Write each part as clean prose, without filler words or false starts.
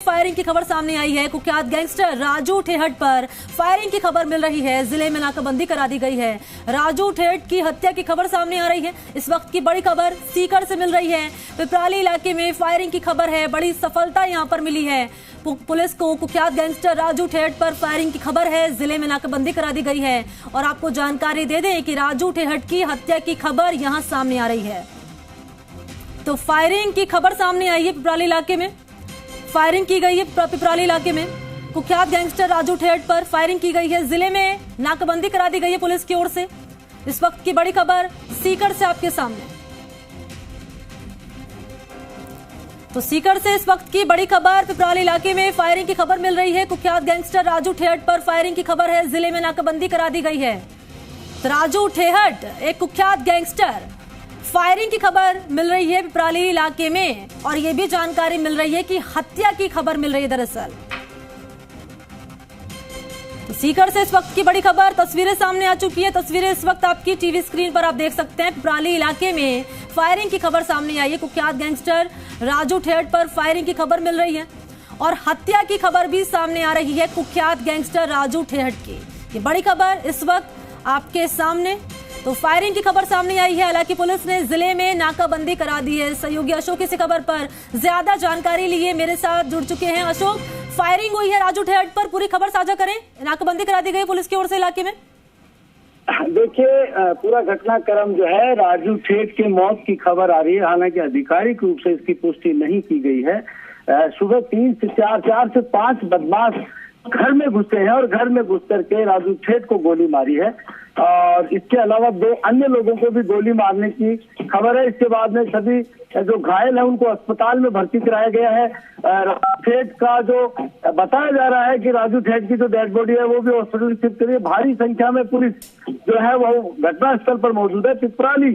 Firing की खबर सामने आई है। कुख्यात गैंगस्टर राजू ठेहट पर फायरिंग की खबर मिल रही है। जिले में नाकाबंदी करा दी गई है। राजू ठेहट की हत्या की खबर सामने आ रही है। इस वक्त की बड़ी खबर सीकर से मिल रही है। पिपराली इलाके में फायरिंग की खबर है। बड़ी सफलता यहां पर मिली है पुलिस को। कुख्यात गैंगस्टर राजू ठेहट पर फायरिंग की खबर है। जिले में नाकाबंदी करा दी गई है। और आपको जानकारी दे दें कि राजू ठेहट की हत्या की खबर यहां सामने आ रही है। तो फायरिंग की खबर सामने आई है। पिपराली इलाके में फायरिंग की गई है। पिपराली इलाके में कुख्यात गैंगस्टर राजू ठेहट पर फायरिंग की गई है। जिले में नाकाबंदी करा दी गई है पुलिस की ओर से। इस वक्त की बड़ी खबर सीकर से आपके सामने। तो सीकर से इस वक्त की बड़ी खबर, पिपराली इलाके में फायरिंग की खबर मिल रही है। कुख्यात गैंगस्टर राजू ठेहट पर फायरिंग की खबर है। जिले में नाकाबंदी करा दी गई है। तो राजू ठेहट एक कुख्यात गैंगस्टर, फायरिंग की खबर मिल रही है पिपराली इलाके में। और यह भी जानकारी मिल रही है कि हत्या की खबर मिल रही है दरअसल। तो सीकर से इस वक्त की बड़ी खबर, तस्वीरें सामने आ चुकी है। तस्वीरें इस वक्त आपकी टीवी स्क्रीन पर आप देख सकते हैं। पिपराली इलाके में फायरिंग की खबर सामने आई है। कुख्यात गैंगस्टर राजू ठेहट पर फायरिंग की खबर मिल रही है और हत्या की खबर भी सामने आ रही है कुख्यात गैंगस्टर राजू ठेहट की। ये बड़ी खबर इस वक्त आपके सामने। तो फायरिंग की खबर सामने आई है। हालांकि पुलिस ने जिले में नाकाबंदी करा दी है। सहयोगी अशोक इस खबर पर ज्यादा जानकारी लिए मेरे साथ जुड़ चुके हैं। अशोक, फायरिंग हुई है राजू ठेहट पर, पूरी खबर साझा करें। नाकाबंदी करा दी गई पुलिस की ओर से इलाके में। देखिए, पूरा घटनाक्रम जो है, राजू ठेहट के मौत की खबर आ रही है। हालांकि आधिकारिक रूप से इसकी पुष्टि नहीं की गई है। सुबह 3 से 4 से 5 बदमाश घर में घुसे हैं और घर में घुस करके राजू ठेहट को गोली मारी है। और इसके अलावा 2 अन्य लोगों को भी गोली मारने की खबर है। इसके बाद में सभी जो घायल है उनको अस्पताल में भर्ती कराया गया है। राजू ठेहट का जो बताया जा रहा है कि राजू ठेहट की जो डेड बॉडी है वो भी हॉस्पिटल शिफ्ट करी है। भारी संख्या में पुलिस जो है वो घटनास्थल पर मौजूद है। पिपराली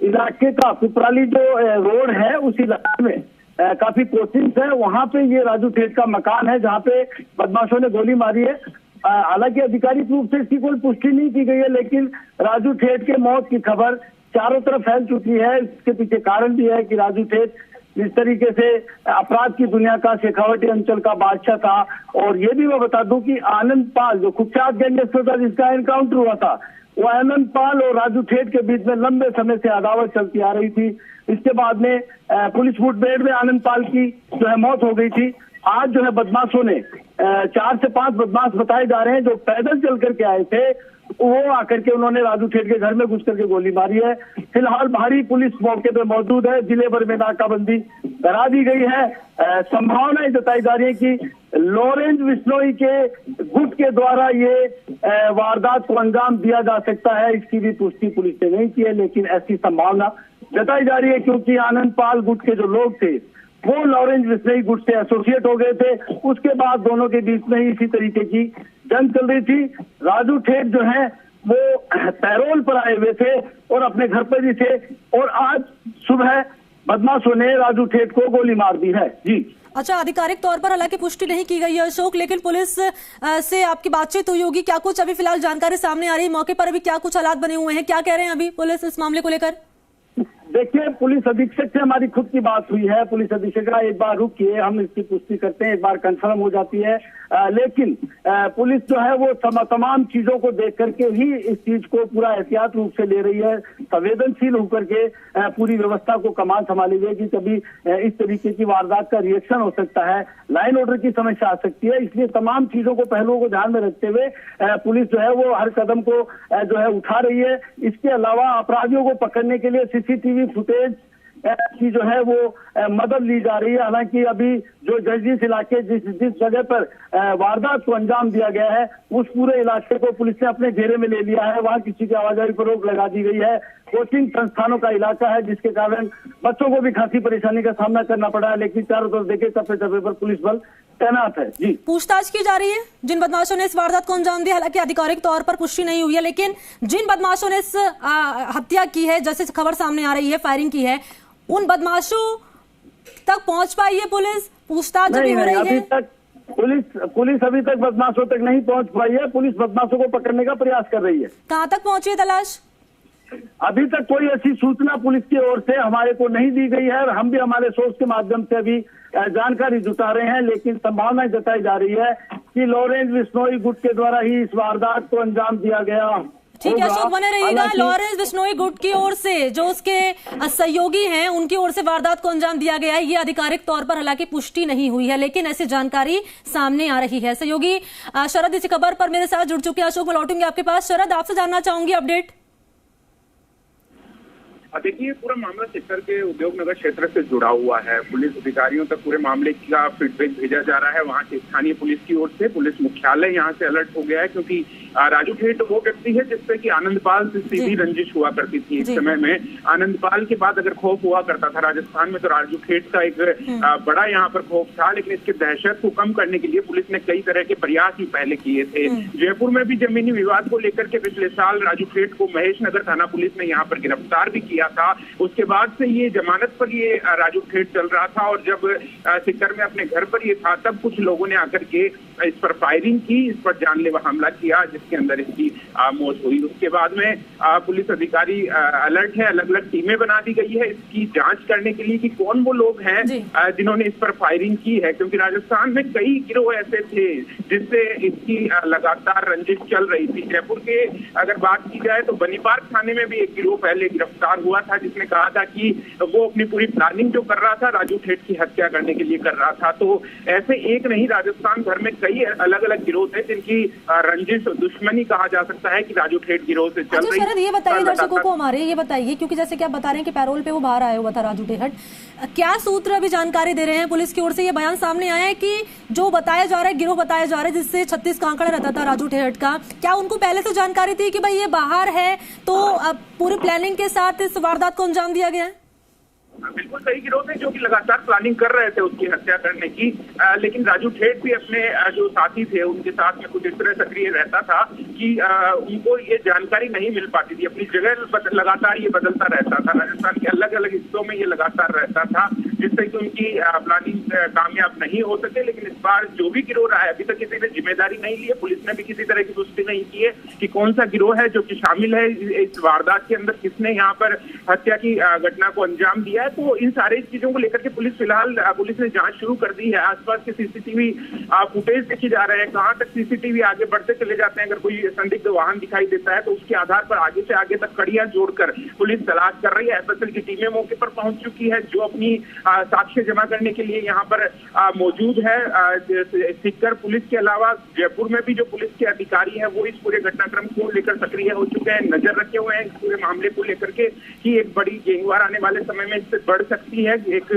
इलाके का, पिपराली जो रोड है उस इलाके में काफी कोचिंग है। वहां पे ये राजू ठेहट का मकान है जहां पे बदमाशों ने गोली मारी है। हालांकि आधिकारिक रूप से इसकी कोई पुष्टि नहीं की गई है, लेकिन राजू ठेहट के मौत की खबर चारों तरफ फैल चुकी है। इसके पीछे कारण भी है कि राजू ठेहट जिस तरीके से अपराध की दुनिया का शेखावटी अंचल का बादशाह था। और ये भी मैं बता दूं कि आनंद पाल जो कुख्यात गैंगस्टर था जिसका एनकाउंटर हुआ था, वो आनंद पाल और राजू ठेहट के बीच में लंबे समय से अदावत चलती आ रही थी। इसके बाद में पुलिस मुठभेड़ में आनंद पाल की जो है मौत हो गई थी। आज जो है बदमाशों ने 4 से 5 बदमाश बताए जा रहे हैं जो पैदल चल करके आए थे, वो आकर के उन्होंने राजू ठेहट के घर में घुस करके गोली मारी है। फिलहाल भारी पुलिस मौके पर मौजूद है। जिले भर में नाकाबंदी करा दी गई है। संभावनाएं जताई जा रही है कि लॉरेंस बिश्नोई के गुट के द्वारा ये वारदात को अंजाम दिया जा सकता है। इसकी भी पुष्टि पुलिस ने नहीं की है, लेकिन ऐसी संभावना जताई जा रही है क्योंकि आनंद पाल गुट के जो लोग थे वो लॉरेंस बिश्नोई गुट से एसोसिएट हो गए थे। उसके बाद दोनों के बीच में ही इसी तरीके की जंग चल रही थी। राजू ठेहट जो है वो पैरोल पर आए हुए थे और अपने घर पर ही थे और आज सुबह बदमाशों ने राजू ठेहट को गोली मार दी है। जी अच्छा, आधिकारिक तौर पर हालांकि पुष्टि नहीं की गई है अशोक, लेकिन पुलिस से आपकी बातचीत हुई होगी। क्या कुछ अभी फिलहाल जानकारी सामने आ रही है? मौके पर अभी क्या कुछ हालात बने हुए हैं? क्या कह रहे हैं अभी पुलिस इस मामले को लेकर? देखिए, पुलिस अधीक्षक से हमारी खुद की बात हुई है। पुलिस अधीक्षक एक बार रुकिए, हम इसकी पुष्टि करते हैं, एक बार कंफर्म हो जाती है। लेकिन पुलिस जो है वो तमाम चीजों को देख करके ही इस चीज को पूरा एहतियात रूप से ले रही है। संवेदनशील होकर के पूरी व्यवस्था को कमान संभाली गई कि कभी इस तरीके की वारदात का रिएक्शन हो सकता है, लाइन ऑर्डर की समस्या आ सकती है। इसलिए तमाम चीजों को, पहलुओं को ध्यान में रखते हुए पुलिस जो है वो हर कदम को जो है उठा रही है। इसके अलावा अपराधियों को पकड़ने के लिए सीसीटीवी फुटेज की जो है वो मदद ली जा रही है। हालांकि अभी जो जिस इलाके जिस जगह पर वारदात को अंजाम दिया गया है उस पूरे इलाके को पुलिस ने अपने घेरे में ले लिया है। वहां किसी की आवाजाही पर रोक लगा दी गई है। कोचिंग संस्थानों का इलाका है जिसके कारण बच्चों को भी खासी परेशानी का सामना करना पड़ा है, लेकिन चारों तरफ देखे चप्पे चप्पे पर पुलिस बल तैनात है। जी, पूछताछ की जा रही है जिन बदमाशों ने इस वारदात को अंजाम दिया। हालांकि आधिकारिक तौर पर पुष्टि नहीं हुई है, लेकिन जिन बदमाशों ने इस हत्या की है, जैसे खबर सामने आ रही है, फायरिंग की है, उन बदमाशों तक पहुंच पाई है पुलिस? पूछताछ भी हो रही है? अभी तक पुलिस अभी तक बदमाशों तक नहीं पहुंच पाई है। पुलिस बदमाशों को पकड़ने का प्रयास कर रही है। कहां तक पहुंची है तलाश? अभी तक कोई ऐसी सूचना पुलिस की ओर से हमारे को नहीं दी गई है और हम भी हमारे सोर्स के माध्यम से अभी जानकारी जुटा रहे हैं, लेकिन संभावना जताई जा रही है कि लॉरेंस बिश्नोई गुट के द्वारा ही इस वारदात को अंजाम दिया गया। ठीक है अशोक, बने रहिएगा। लॉरेंस बिश्नोई गुट की ओर से जो उसके सहयोगी हैं उनकी ओर से वारदात को अंजाम दिया गया है, ये आधिकारिक तौर पर हालांकि पुष्टि नहीं हुई है, लेकिन ऐसी जानकारी सामने आ रही है। सहयोगी शरद इसी खबर पर मेरे साथ जुड़ चुके हैं। अशोक, मैं लौटूंगी आपके पास। शरद, आपसे जानना चाहूंगी अपडेट। देखिए, पूरा मामला सिक्कर के उद्योग नगर क्षेत्र से जुड़ा हुआ है। पुलिस अधिकारियों तक पूरे मामले का फीडबैक भेजा जा रहा है। वहां के स्थानीय पुलिस की ओर से पुलिस मुख्यालय यहां से अलर्ट हो गया है, क्योंकि राजू ठेठ वो व्यक्ति है जिससे कि आनंदपाल से सीधी रंजिश हुआ करती थी एक समय में। आनंदपाल के बाद अगर खौफ हुआ करता था राजस्थान में, तो राजू ठेठ का एक बड़ा यहाँ पर खौफ था। लेकिन इसके दहशत को कम करने के लिए पुलिस ने कई तरह के प्रयास ही पहले किए थे। जयपुर में भी जमीनी विवाद को लेकर के पिछले साल राजू ठेठ को महेश नगर थाना पुलिस ने यहाँ पर गिरफ्तार भी किया था। उसके बाद से ये जमानत पर ये राजू ठेठ चल रहा था, और जब सिक्कर में अपने घर पर ये था तब कुछ लोगों ने आकर के इस पर फायरिंग की, इस पर जानलेवा हमला किया, जिसके अंदर इसकी मौत हुई। उसके बाद में पुलिस अधिकारी अलर्ट है, अलग अलग टीमें बना दी गई है इसकी जांच करने के लिए कि कौन वो लोग हैं जिन्होंने इस पर फायरिंग की है, क्योंकि राजस्थान में कई गिरोह ऐसे थे जिससे इसकी लगातार रंजिश चल रही थी। जयपुर के अगर बात की जाए तो बनी पार्क थाने में भी एक गिरोह पहले गिरफ्तार हुआ था, जिसने कहा था कि वो अपनी पूरी प्लानिंग जो कर रहा था राजू ठेठ की हत्या करने के लिए कर रहा था। तो ऐसे एक नहीं, राजस्थान भर में कई अलग अलग गिरोह थे जिनकी रंजिश दुश्मनी कहा जा सकता है कि राजू ठेठ गिरोह से चल रही। शरद, ये बताइए दर्शकों को हमारे, ये बताइए, क्योंकि जैसे कि आप बता रहे हैं कि पैरोल पे वो बाहर आया हुआ था राजू ठेठ, क्या सूत्र अभी जानकारी दे रहे हैं पुलिस की ओर से? ये बयान सामने आया है कि जो बताया जा रहा है, गिरोह बताया जा रहा है जिससे 36 का आंकड़ा रहता था राजू ठेठ का, क्या उनको पहले से जानकारी थी कि भाई ये बाहर है, तो पूरी प्लानिंग के साथ इस वारदात को अंजाम दिया गया है? बिल्कुल सही गिरोह थे जो कि लगातार प्लानिंग कर रहे थे उसकी हत्या करने की, लेकिन राजू ठेठ भी अपने जो साथी थे उनके साथ में कुछ इस तरह सक्रिय रहता था कि उनको ये जानकारी नहीं मिल पाती थी। अपनी जगह लगातार ये बदलता रहता था, राजस्थान के अलग अलग हिस्सों में ये लगातार रहता था, जिससे कि उनकी प्लानिंग कामयाब नहीं हो सके। लेकिन इस बार जो भी गिरोह रहा है, अभी तक किसी ने जिम्मेदारी नहीं ली है, पुलिस ने भी किसी तरह की पुष्टि नहीं की है कि कौन सा गिरोह है जो कि शामिल है इस वारदात के अंदर, किसने यहाँ पर हत्या की घटना को अंजाम दिया है। तो इन सारी चीजों को लेकर के पुलिस ने जांच शुरू कर दी है। आसपास के सीसीटीवी फुटेज देखे जा रहे हैं, कहां तक सीसीटीवी आगे बढ़ते चले जाते हैं। अगर कोई संदिग्ध वाहन दिखाई देता है तो उसके आधार पर आगे से आगे तक कड़ियां जोड़कर पुलिस तलाश कर रही है। एफएसएल की टीमें मौके पर पहुंच चुकी है, जो अपनी साक्ष्य जमा करने के लिए यहाँ पर मौजूद है। सिक्कर पुलिस के अलावा जयपुर में भी जो पुलिस के अधिकारी है वो इस पूरे घटनाक्रम को लेकर सक्रिय हो चुके हैं, नजर रखे हुए हैं इस पूरे मामले को लेकर के कि एक बड़ी गैंगवार आने वाले समय में बढ़ सकती है। एक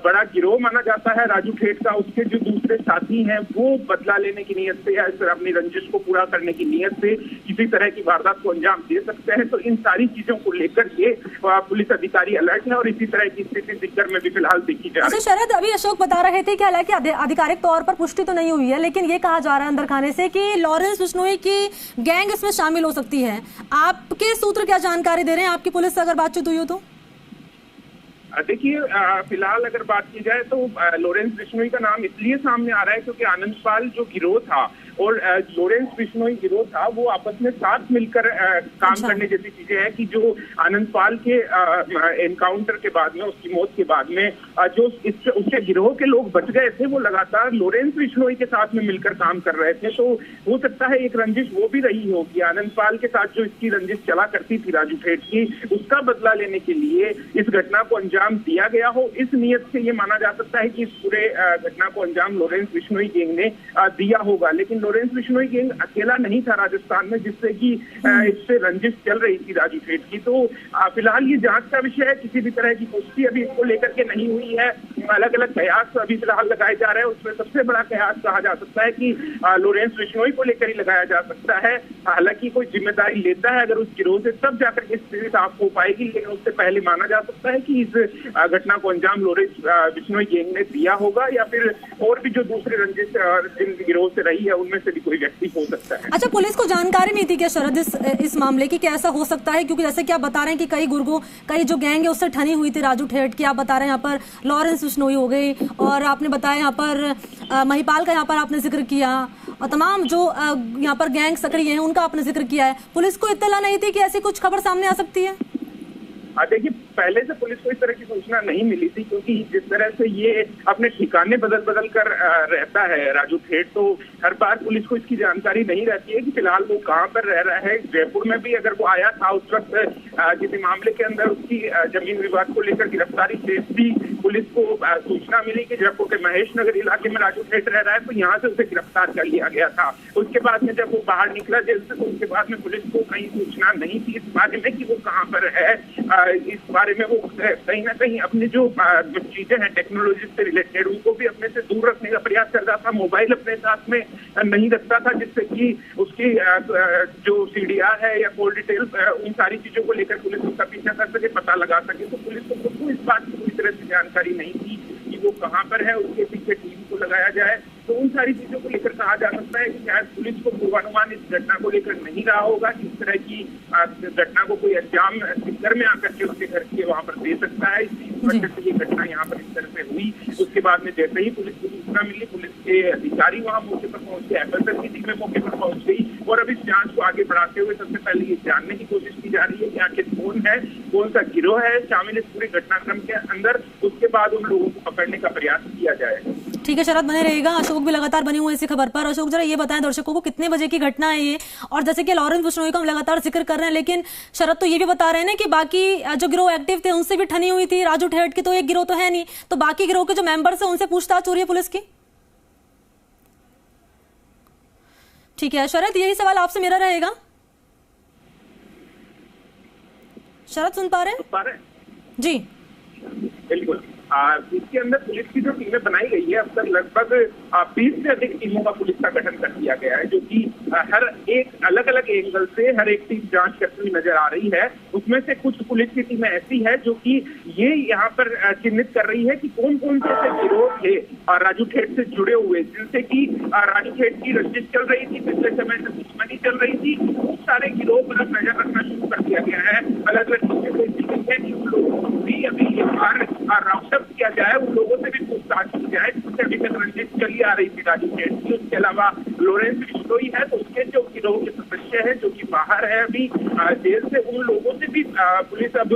बड़ा गिरोह माना जाता है राजू ठेठ का, उसके जो दूसरे साथी हैं वो बदला लेने की नीयत से या अपनी रंजिश को पूरा करने की नीयत से किसी तरह की वारदात को अंजाम दे सकते हैं। तो इन सारी चीजों को लेकर ये पुलिस अधिकारी अलर्ट है और इसी तरह की स्थिति सिक्कर में भी फिलहाल देखी जा रही है। शरद, अभी अशोक बता रहे थे कि हालांकि आधिकारिक तौर पर पुष्टि तो नहीं हुई है, लेकिन ये कहा जा रहा है अंदर खाने से कि लॉरेंस बिश्नोई की गैंग इसमें शामिल हो सकती है। आपके सूत्र क्या जानकारी दे रहे हैं? आपकी पुलिस से अगर बातचीत हुई हो तो? देखिए, फिलहाल अगर बात की जाए तो लॉरेंस बिश्नोई का नाम इसलिए सामने आ रहा है क्योंकि आनंदपाल जो गिरोह था और लॉरेंस बिश्नोई गिरोह था वो आपस में साथ मिलकर काम करने जैसी चीजें हैं कि जो आनंदपाल के एनकाउंटर के बाद में, उसकी मौत के बाद में जो उसके गिरोह के लोग बच गए थे वो लगातार लॉरेंस बिश्नोई के साथ में मिलकर काम कर रहे थे। तो हो सकता है एक रंजिश वो भी रही होगी, आनंदपाल के साथ जो इसकी रंजिश चला करती थी राजू ठेठ की, उसका बदला लेने के लिए इस घटना को अंजाम दिया गया हो। इस नियत से ये माना जा सकता है कि इस पूरे घटना को अंजाम लॉरेंस बिश्नोई गैंग ने दिया होगा। लेकिन लॉरेंस बिश्नोई गैंग अकेला नहीं था राजस्थान में जिससे कि इससे रंजिश चल रही थी राजू ठेठ की। तो फिलहाल ये जांच का विषय है, किसी भी तरह की पुष्टि अभी इसको लेकर के नहीं हुई है। अलग अलग कयास अभी फिलहाल लगाए जा रहे हैं, उसमें सबसे बड़ा कयास कहा जा सकता है कि लॉरेंस बिश्नोई को लेकर ही लगाया जा सकता है। हालांकि कोई जिम्मेदारी लेता है अगर उस गिरोह से, तब जाकर के स्थिति साफ हो पाएगी, लेकिन उससे पहले माना जा सकता है कि इस घटना को अंजाम लॉरेंस बिश्नोई गैंग ने दिया होगा या फिर और भी जो दूसरे रंजिश जिन गिरोह से रही है उनमें से भी कोई व्यक्ति हो सकता है। अच्छा, पुलिस को जानकारी नहीं थी क्या शरद इस मामले की? क्या ऐसा हो सकता है? क्योंकि जैसे कि आप बता रहे हैं कि कई जो गैंग है उससे ठनी हुई थी राजू ठेठ की, आप बता रहे हैं यहाँ पर लॉरेंस बिश्नोई हो गई और आपने बताया यहाँ पर महिपाल का यहाँ पर आपने जिक्र किया और तमाम जो यहाँ पर गैंग सक्रिय हैं उनका आपने जिक्र किया है। पुलिस को इत्तला नहीं थी कि ऐसी कुछ खबर सामने आ सकती है? देखिए, पहले से पुलिस को इस तरह की सूचना नहीं मिली थी, क्योंकि जिस तरह से ये अपने ठिकाने बदल कर रहता है राजू ठेठ, तो हर बार पुलिस को इसकी जानकारी नहीं रहती है कि फिलहाल वो कहाँ पर रह रहा है। जयपुर में भी अगर वो आया था उस वक्त किसी मामले के अंदर उसकी जमीन विवाद को लेकर गिरफ्तारी से भी पुलिस को सूचना मिली कि जयपुर के महेश नगर इलाके में राजू ठेठ रह रहा है, तो यहाँ से उसे गिरफ्तार कर लिया गया था। उसके बाद में जब वो बाहर निकला जेल से, तो उसके बाद में पुलिस को कहीं सूचना नहीं थी इस बारे में कि वो कहाँ पर है। इस बारे में वो कहीं ना कहीं अपनी जो चीजें हैं टेक्नोलॉजी से रिलेटेड, उनको भी अपने से दूर रखने का प्रयास करता था। मोबाइल अपने साथ में नहीं रखता था, जिससे कि उसकी जो सीडीआर है या कॉल डिटेल, उन सारी चीजों को लेकर पुलिस उसका पीछा कर सके, पता लगा सके। तो पुलिस को खुद को इस बात की पूरी तरह से जानकारी नहीं थी कि वो कहाँ पर है, उसके पीछे टीम को लगाया जाए। तो उन सारी चीजों को लेकर कहा जा सकता है कि शायद पुलिस को पूर्वानुमान इस घटना को लेकर नहीं रहा होगा कि इस तरह की घटना को कोई अंजाम घर में आकर के उसके घर के वहां पर दे सकता है। इस वजह से ये घटना यहाँ पर इस तरह से हुई। उसके बाद में जैसे ही पुलिस को सूचना मिली, पुलिस के अधिकारी वहां मौके पर पहुंच गए, एफएसएल की टीमें मौके पर पहुंच गई और अब इस जांच को आगे बढ़ाते हुए सबसे पहले ये जानने की कोशिश की जा रही है कि आखिर कौन है, कौन सा गिरोह है शामिल इस पूरे घटनाक्रम के अंदर। उसके बाद उन लोगों को पकड़ने का प्रयास किया जाएगा। ठीक है शरद, बने रहेगा। अशोक भी लगातार बने हुए इसी खबर पर। अशोक, जरा ये बताएं दर्शकों को कितने बजे की घटना है ये, और जैसे कि लॉरेंस बिश्नोई का हम लगातार जिक्र कर रहे हैं, लेकिन शरद तो ये भी बता रहे हैं कि बाकी जो गिरोह एक्टिव थे उनसे भी ठनी हुई थी। राजू ठेठ की तो एक गिरोह तो है नहीं, तो बाकी गिरोह के जो मेंबर्स है उनसे पूछताछ हो रही है पुलिस की। ठीक है शरद, यही सवाल आपसे मेरा रहेगा। शरद सुन पा रहे हैं? जी बिल्कुल। इसके अंदर पुलिस की जो टीमें बनाई गई है, अब तक लगभग 20 से अधिक टीमों का पुलिस का गठन कर दिया गया है, जो कि हर एक अलग अलग एंगल से हर एक टीम जांच करती हुई नजर आ रही है। उसमें से कुछ पुलिस की टीमें ऐसी है जो कि ये यहाँ पर चिन्हित कर रही है कि कौन कौन से ऐसे गिरोह थे राजू ठेठ से जुड़े हुए, जिनसे कि राजू ठेठ की रंजिश चल रही थी, पिछले समय से दुश्मनी चल रही थी। उन सारे गिरोह पर नजर रखना शुरू कर दिया गया है। अलग अलग चीजें है कि उन लोगों को भी अभी राउंड अप किया जाए, उन लोगों से भी पूछताछ की जाए जिनसे अभी तक रंजिश चली आ रही थी राजू ठेठ की। उसके अलावा लॉरेंस बिश्नोई है, तो उसके जो गिरोह के सदस्य है जो कि बाहर है अभी जेल से, उन लोगों से भी पुलिस अब